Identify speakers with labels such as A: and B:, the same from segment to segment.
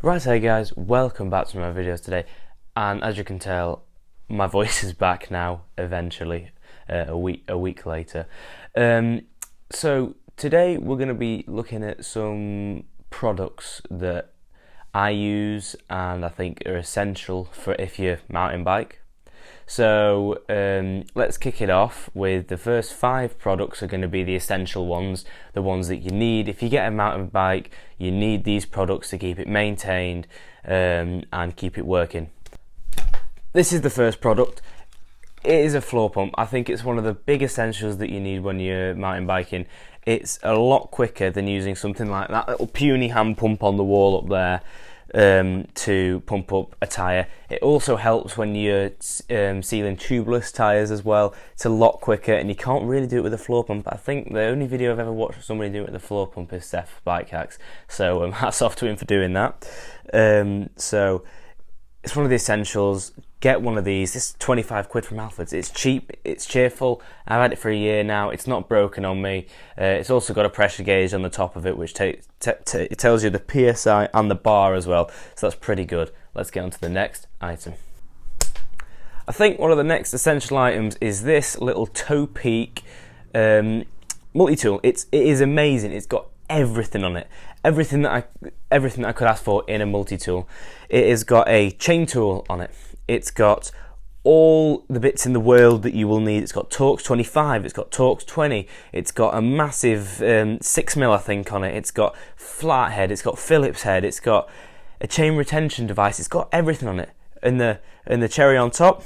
A: Right, hey guys, welcome back to my videos today, and as you can tell, my voice is back now, eventually, a week later. So today we're going to be looking at some products that I use and I think are essential for if you mountain bike. So let's kick it off with the first 5 products are going to be the essential ones, the ones that you need. If you get a mountain bike, you need these products to keep it maintained and keep it working. This is the first product. It is a floor pump. I think it's one of the big essentials that you need when you're mountain biking. It's a lot quicker than using something like that little puny hand pump on the wall up there. To pump up a tyre. It also helps when you're sealing tubeless tyres as well. It's a lot quicker and you can't really do it with a floor pump. I think the only video I've ever watched somebody do it with a floor pump is Seth Bike Hacks, so hats off to him for doing that. So it's one of the essentials. Get one of these. This is 25 quid from Alfred's. It's cheap, it's cheerful. I've had it for a year now. It's not broken on me. It's also got a pressure gauge on the top of it, which it tells you the PSI and the bar as well. So that's pretty good. Let's get on to the next item. I think one of the next essential items is this little Topeak multi-tool. It is amazing. It's got everything on it. Everything that I could ask for in a multi-tool. It has got a chain tool on it. It's got all the bits in the world that you will need. It's got Torx 25, it's got Torx 20, it's got a massive 6mm I think on it, it's got flathead, it's got Phillips head, it's got a chain retention device, it's got everything on it. And the cherry on top,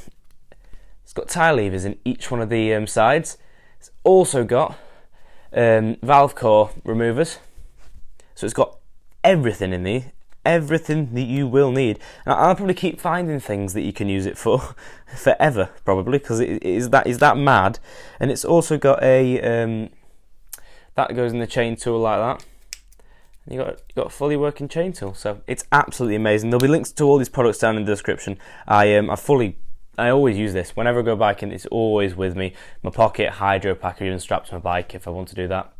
A: it's got tyre levers in each one of the sides. It's also got valve core removers. So it's got everything in there. Everything that you will need. And I'll probably keep finding things that you can use it for forever, probably, because it is that mad. And it's also got a that goes in the chain tool like that. And you got a fully working chain tool, so it's absolutely amazing. There'll be links to all these products down in the description. I always use this whenever I go biking. It's always with me, my pocket, hydro pack, or even strapped to my bike if I want to do that.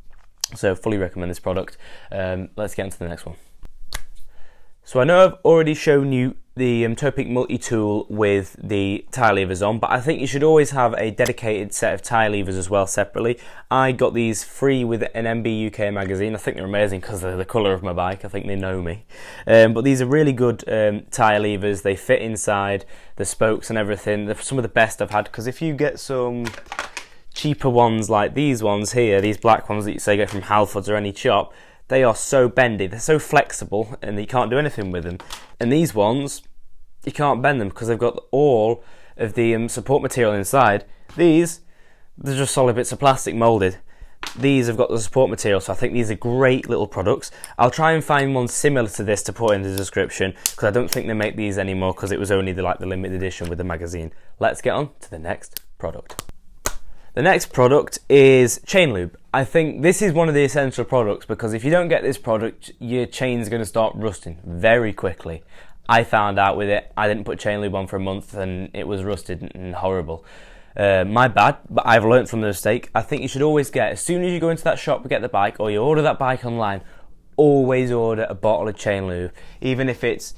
A: So fully recommend this product. Let's get into the next one. So I know I've already shown you the Topeak multi-tool with the tyre levers on, but I think you should always have a dedicated set of tyre levers as well separately. I got these free with an MB UK magazine. I think they're amazing because they're the colour of my bike. I think they know me. But these are really good tyre levers. They fit inside the spokes and everything. They're some of the best I've had, because if you get some cheaper ones like these ones here, these black ones that you say get from Halfords or any shop, they are so bendy, they're so flexible, and you can't do anything with them. And these ones, you can't bend them because they've got all of the support material inside. These, they're just solid bits of plastic moulded. These have got the support material, so I think these are great little products. I'll try and find one similar to this to put in the description, because I don't think they make these anymore because it was only the limited edition with the magazine. Let's get on to the next product. The next product is chain lube. I think this is one of the essential products, because if you don't get this product, your chain's going to start rusting very quickly. I found out with it, I didn't put chain lube on for a month and it was rusted and horrible. My bad, but I've learned from the mistake. I think you should always get, as soon as you go into that shop to get the bike, or you order that bike online, always order a bottle of chain lube, even if it's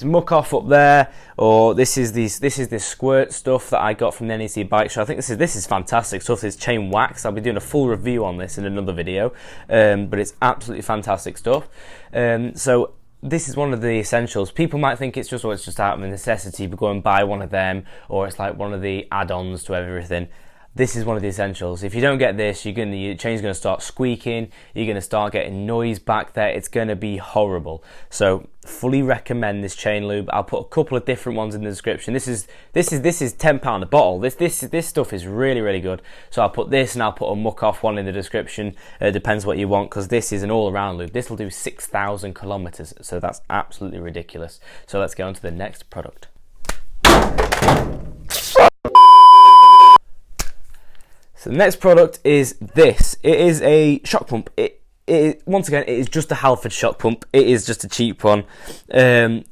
A: muck off up there, or this is this Squirt stuff that I got from the NEC bike show. I think this is fantastic stuff. This chain wax. I'll be doing a full review on this in another video, but it's absolutely fantastic stuff. So this is one of the essentials. People might think it's just out of necessity, but go and buy one of them, or it's like one of the add-ons to everything. This is one of the essentials. If you don't get this, your chain's going to start squeaking. You're going to start getting noise back there. It's going to be horrible. So fully recommend this chain lube. I'll put a couple of different ones in the description. This is £10 a bottle. This stuff is really, really good. So I'll put this and I'll put a muck off one in the description. It depends what you want, because this is an all-around lube. This will do 6,000 kilometers. So that's absolutely ridiculous. So let's get on to the next product. So the next product is this. It is a shock pump. Once again, it is just a Halford shock pump. It is just a cheap one. And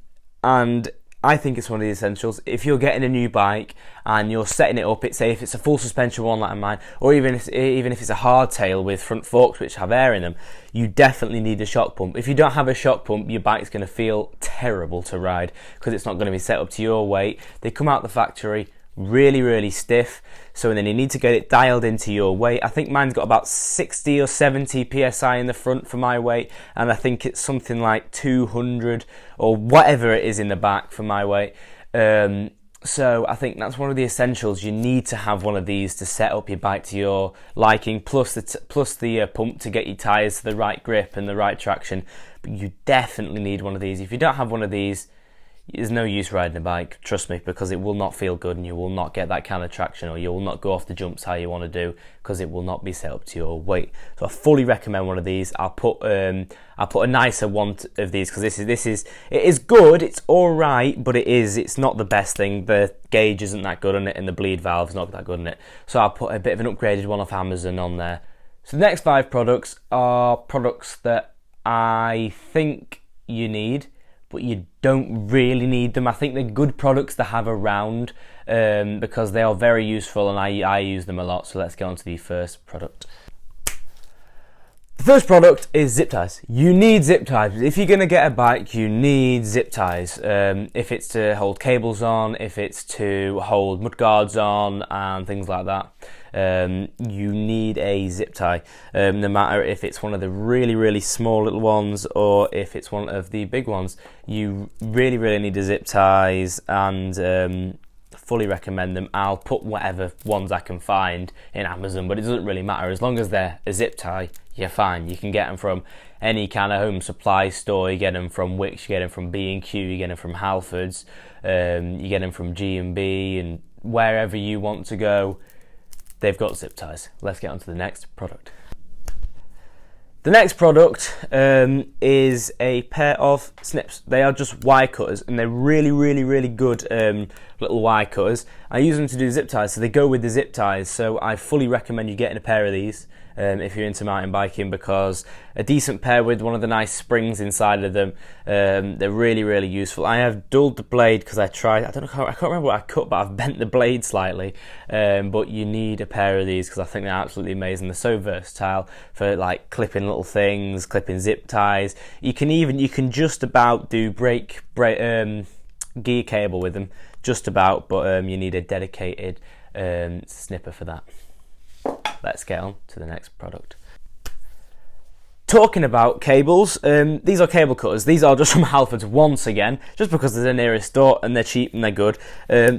A: I think it's one of the essentials. If you're getting a new bike and you're setting it up, say if it's a full suspension one like mine, or even if it's a hardtail with front forks which have air in them, you definitely need a shock pump. If you don't have a shock pump, your bike's going to feel terrible to ride because it's not going to be set up to your weight. They come out the factory really stiff, so then you need to get it dialed into your weight. I think mine's got about 60 or 70 psi in the front for my weight, and I think it's something like 200 or whatever it is in the back for my weight. So I think that's one of the essentials. You need to have one of these to set up your bike to your liking, plus the pump to get your tyres to the right grip and the right traction. But you definitely need one of these. If you don't have one of these, there's no use riding a bike, trust me, because it will not feel good and you will not get that kind of traction, or you will not go off the jumps how you want to do, because it will not be set up to your weight. So I fully recommend one of these. I'll put a nicer one of these, because it is good, it's alright, but it's not the best thing. The gauge isn't that good on it and the bleed valve's not that good on it. So I'll put a bit of an upgraded one off Amazon on there. So the next 5 products are products that I think you need, but you don't really need them. I think they're good products to have around because they are very useful and I use them a lot. So let's get on to the first product. The first product is zip ties. You need zip ties. If you're going to get a bike, you need zip ties. If it's to hold cables on, if it's to hold mudguards on and things like that. You need a zip tie, no matter if it's one of the really small little ones or if it's one of the big ones. You really need the zip ties, and fully recommend them. I'll put whatever ones I can find in Amazon, but it doesn't really matter. As long as they're a zip tie, you're fine. You can get them from any kind of home supply store. You get them from Wickes, you get them from B&Q, you get them from Halfords, you get them from G&B, and wherever you want to go, they've got zip ties. Let's get on to the next product. The next product is a pair of snips. They are just wire cutters, and they're really good little wire cutters. I use them to do zip ties, so they go with the zip ties. So I fully recommend you getting a pair of these if you're into mountain biking, because a decent pair with one of the nice springs inside of them, they're really useful. I have dulled the blade because I can't remember what I cut, but I've bent the blade slightly. But you need a pair of these because I think they're absolutely amazing. They're so versatile for like clipping little things, clipping zip ties. You can just about do gear cable with them, just about, but you need a dedicated snipper for that. Let's get on to the next product. Talking about cables, these are cable cutters. These are just from Halfords once again, just because they're the nearest store and they're cheap and they're good.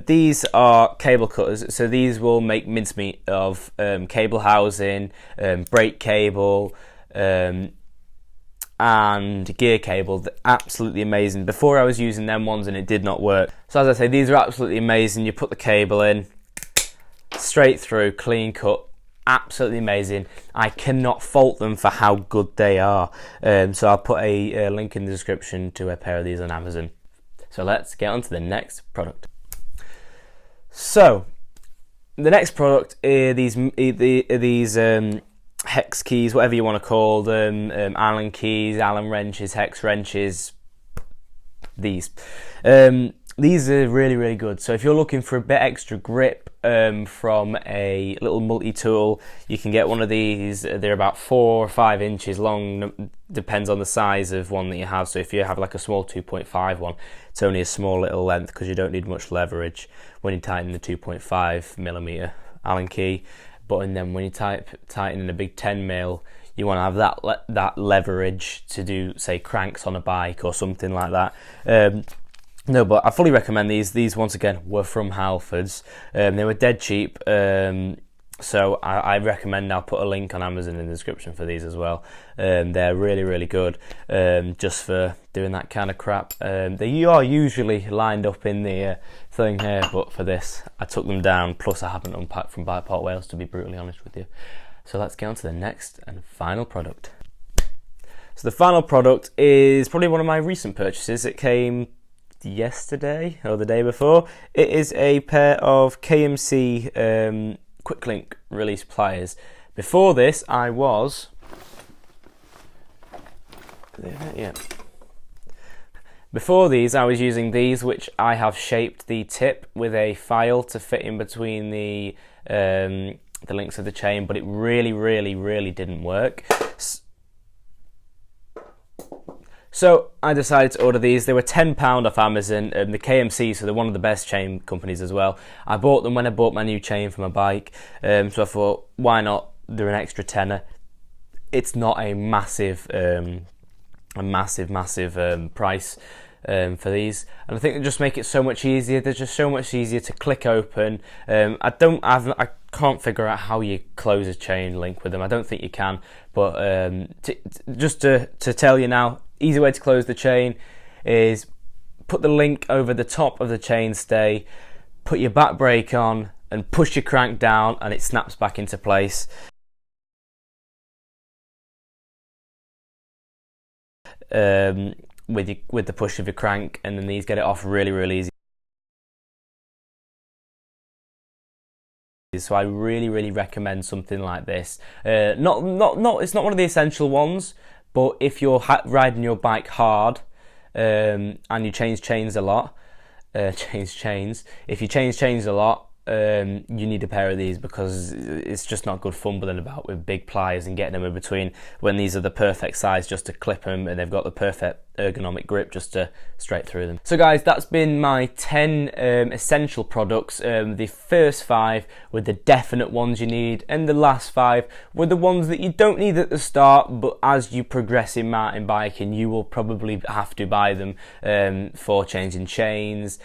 A: These are cable cutters, so these will make mincemeat of cable housing, brake cable, and gear cable. They're absolutely amazing. Before I was using them ones and it did not work. So as I say, these are absolutely amazing. You put the cable in, straight through, clean cut. Absolutely amazing. I cannot fault them for how good they are. So I'll put a link in the description to a pair of these on Amazon. So let's get on to the next product. So the next product are these hex keys, whatever you want to call them, Allen keys, Allen wrenches, hex wrenches. These are really good. So if you're looking for a bit extra grip from a little multi-tool, you can get one of these. They're about 4 or 5 inches long, depends on the size of one that you have. So if you have like a small 2.5 one, it's only a small little length because you don't need much leverage when you tighten the 2.5mm Allen key. But then when you tighten in a big 10mm, you want to have that leverage to do, say, cranks on a bike or something like that. No, but I fully recommend these. These, once again, were from Halfords. They were dead cheap, so I recommend. I'll put a link on Amazon in the description for these as well. They're really good, just for doing that kind of crap. They are usually lined up in the thing here, but for this, I took them down. Plus, I haven't unpacked from Bikeport Wales, to be brutally honest with you. So let's get on to the next and final product. So the final product is probably one of my recent purchases. It came yesterday or the day before. It is a pair of KMC Quicklink release pliers. Before this, I was Before these, I was using these, which I have shaped the tip with a file to fit in between the links of the chain, but it really didn't work. So I decided to order these. They were £10 off Amazon, the KMC, so they're one of the best chain companies as well. I bought them when I bought my new chain for my bike, so I thought, why not? They're an extra tenner. It's not a massive price for these, and I think they just make it so much easier. They're just so much easier to click open. I can't figure out how you close a chain link with them. I don't think you can, but just to tell you now, easy way to close the chain is put the link over the top of the chain stay, put your back brake on, and push your crank down, and it snaps back into place. With the push of your crank, and then these get it off really easy. So I really recommend something like this. It's not one of the essential ones, but if you're riding your bike hard and you change chains a lot, if you change chains a lot, you need a pair of these, because it's just not good fumbling about with big pliers and getting them in between when these are the perfect size just to clip them, and they've got the perfect ergonomic grip just to straight through them. So guys, that's been my 10 essential products. The first 5 were the definite ones you need, and the last 5 were the ones that you don't need at the start, but as you progress in mountain biking, you will probably have to buy them for changing chains,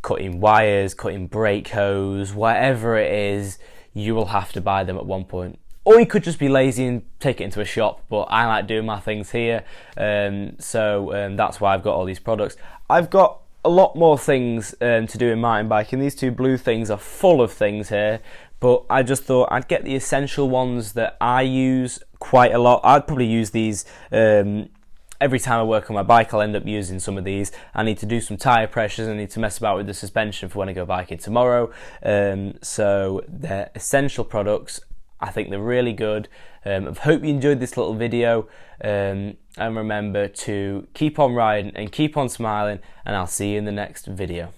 A: cutting wires, cutting brake hose, whatever it is, you will have to buy them at one point. Or you could just be lazy and take it into a shop, but I like doing my things here, so that's why I've got all these products. I've got a lot more things to do in mountain biking. These 2 blue things are full of things here, but I just thought I'd get the essential ones that I use quite a lot. I'd probably use these every time I work on my bike. I'll end up using some of these. I need to do some tyre pressures. I need to mess about with the suspension for when I go biking tomorrow. So they're essential products. I think they're really good. I hope you enjoyed this little video. And remember to keep on riding and keep on smiling. And I'll see you in the next video.